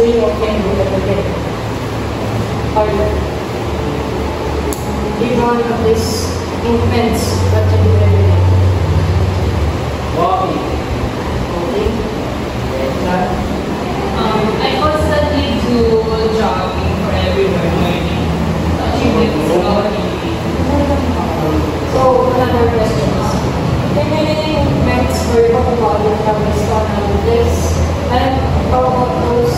you can do that again. Or give one of these movements that you do every day. Walking. Okay. I constantly do jogging for every morning. Achieving slowly. So, another question is, there are many movements for your whole body that is done on this, and how about those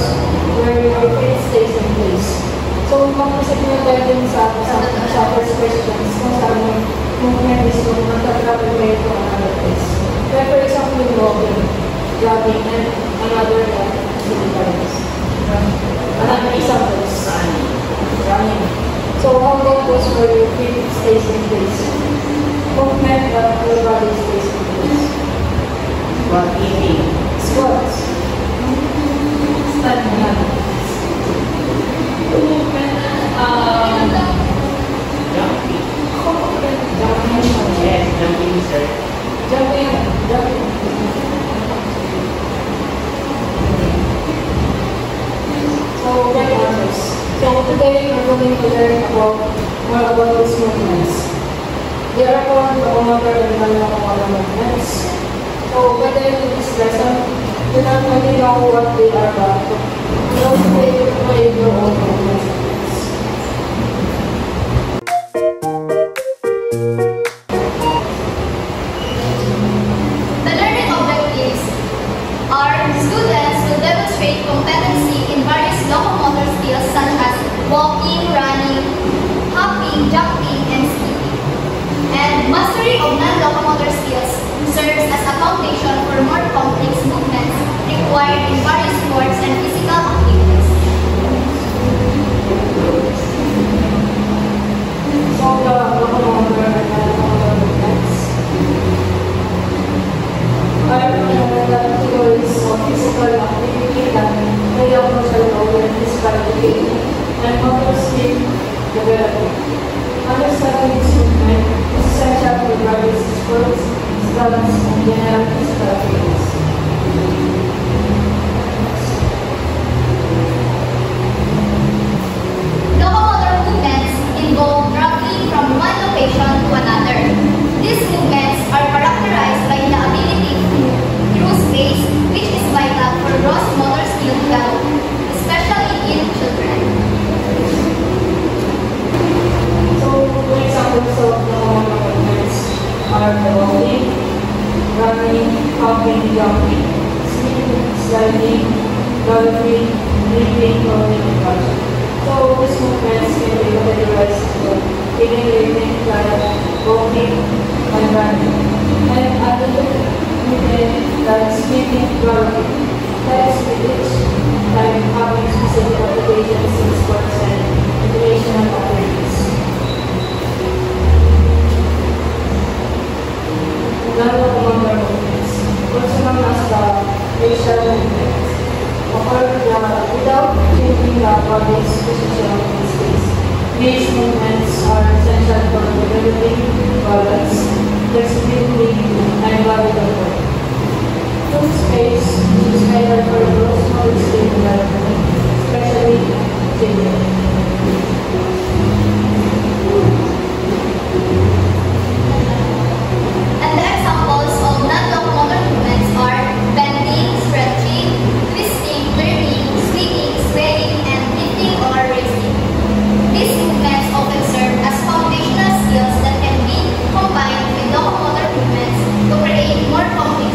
where your feet stays in place? So, mag-isip nyo tayo din sa first questions kung saan yung movement is yung nagtatravel kayo to another place. Kaya for example, yung walking, jogging, and another exercise. Another example is running. So, how about those where your feet stays in place? Movement that your body stays in place. Squat eating. Squats. Standing. Jumping. Jumping. Yes, jumping, sir. Jumping. So, get answers. So, today we're going to learn more about these movements. There are called locomotor and non-locomotor movements. So, by the end of this lesson, you not only know what they are about, you also create your own movements. The learning objectives are students will demonstrate competency in various locomotor skills such as walking, running, hopping, jumping, and skipping. And mastery of non-locomotor skills serves as a foundation for more complex movements required in various sports and physical activities. So, the locomotor and non-locomotor movements are categories of physical activity that may also with physical education and motor skill development. Understanding this movement is essential for various sports, studies, and general physical activities. Locomotor movements involve traveling from one location to another. These movements are characterized by the ability to move through space, which is vital for gross motor skill development, especially in children. So, for examples of locomotor movements are the walking, running, hopping, jumping, skipping, sliding, galloping, leaping, rolling, and marching. So, these movements can be categorized into kicking, leaping, flying, walking, and running. And other movements like skipping, galloping. That is with each time having specific applications in sports and recreational activities. Non-locomotor movements, also known as the facial movements, occur without changing the body's position in space. These movements are essential for developing balance, flexibility, and body control. Full space is vital for gross motor skill development, especially children. And the examples of non-locomotor movements are bending, stretching, twisting, turning, swinging, swaying, and lifting or raising. These movements often serve as foundational skills that can be combined with locomotor movements to create more complex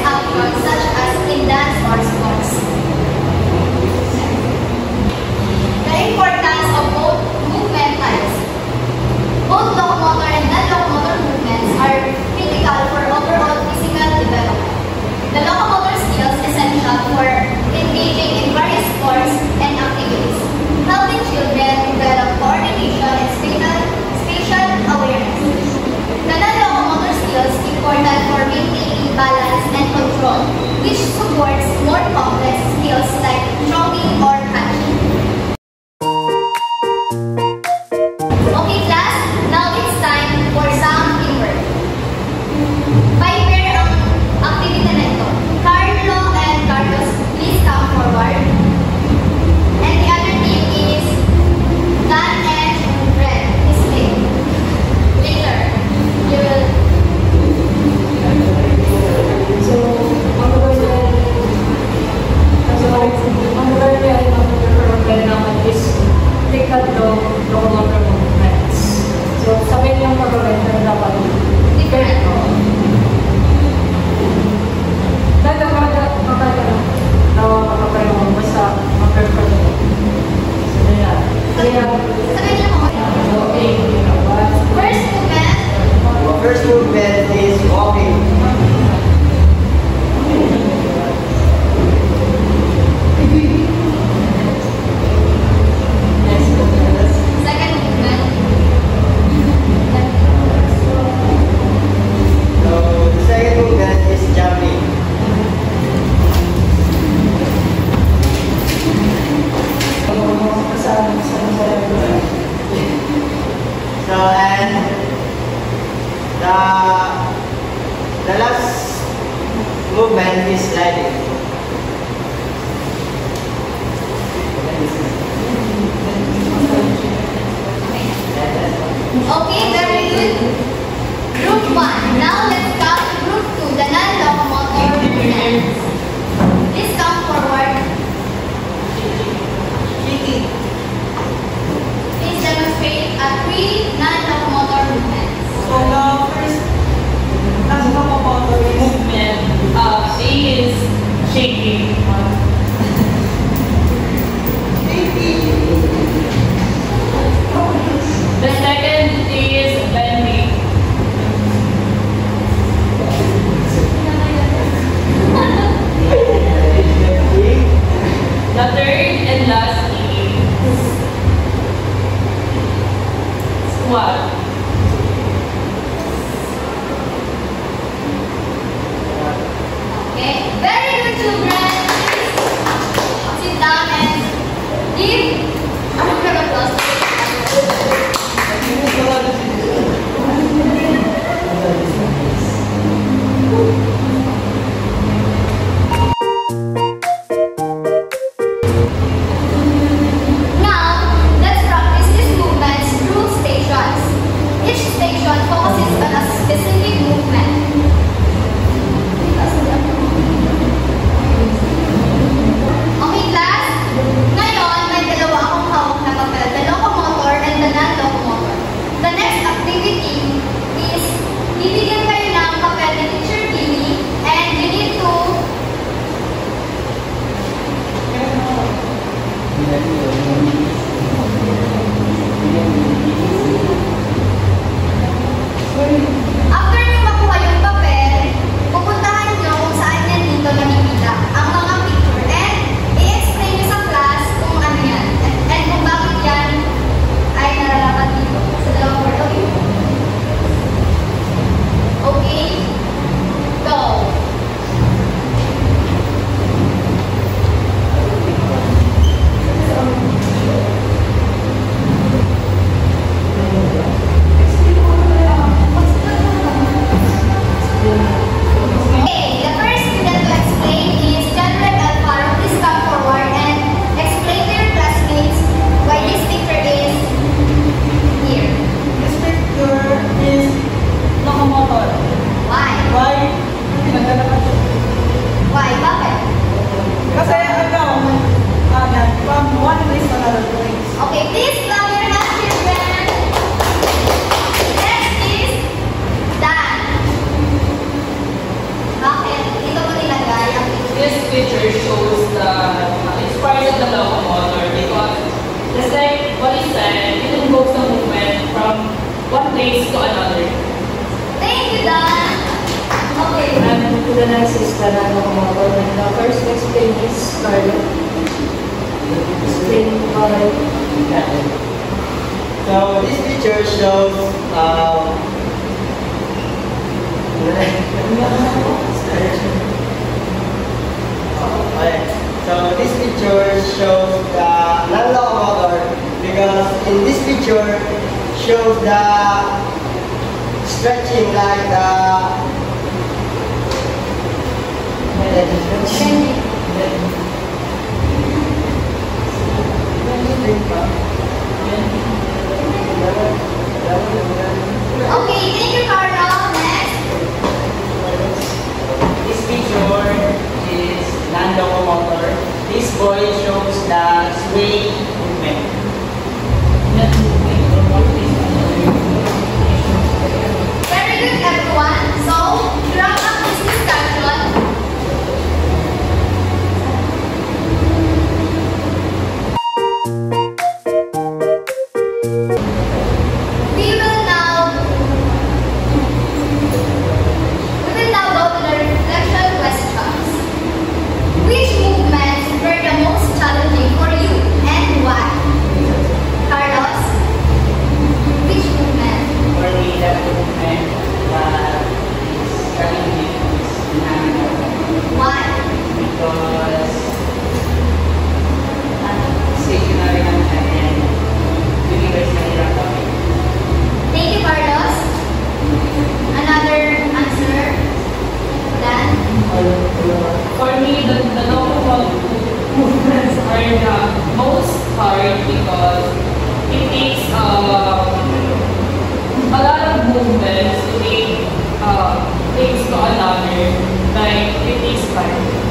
actions such as in dance The second is bending. The third and last is squat. Okay, very good children. Please sit down and give a round of applause. Now, let's practice these movements through stations. Each station focuses on a specific movement. Okay, class? Ngayon, may dalawa akong hawak na papel, the locomotor and the non-locomotor. The next activity is bibigyan kayo ng papel ni Teacher Billy and you need to after nyo makuha yung papel, pupuntahan nyo kung saan yan dito nakikita ang mga picture and i-explain nyo sa class kung ano yan and kung bakit yan ay nararapat dito sa dalawang word. Okay? Go! Okay, the first student to explain is General Alfaro. Please come forward and explain to your classmates why this picture is here. This picture is locomotor. Why? Why? Naglalakad siya. Why? Bakit? Kasi from one place to another place. Okay, please clap your hands, children. Next is Dan. Bakit? Ito mo nilagay ang picture. This picture shows the it's part of the locomotor because just like what he said, it invokes the movement from one place to another. Thank you, Dan. Okay. And the next is the non-locomotor. And the first to explain is Carlo. Explain why. So this picture shows okay. So this picture shows the non-locomotor because in this picture shows the stretching like the Okay, thank you, Carlo. Next. This picture is non-locomotor. This boy shows the sway movement. Very good, everyone. So, to wrap up this discussion, we will now go to the reflection questions. Which movements were the most challenging for you and why? Carlos, which movement? For me, that movement is challenging is non-locomotor Why? because stationary lang siya and universe na hirap kami. Thank you, Carlos. Another answer? Dan? For me, the locomotive movements are the most hard because it takes a lot of movements to take things to another. Like it takes time.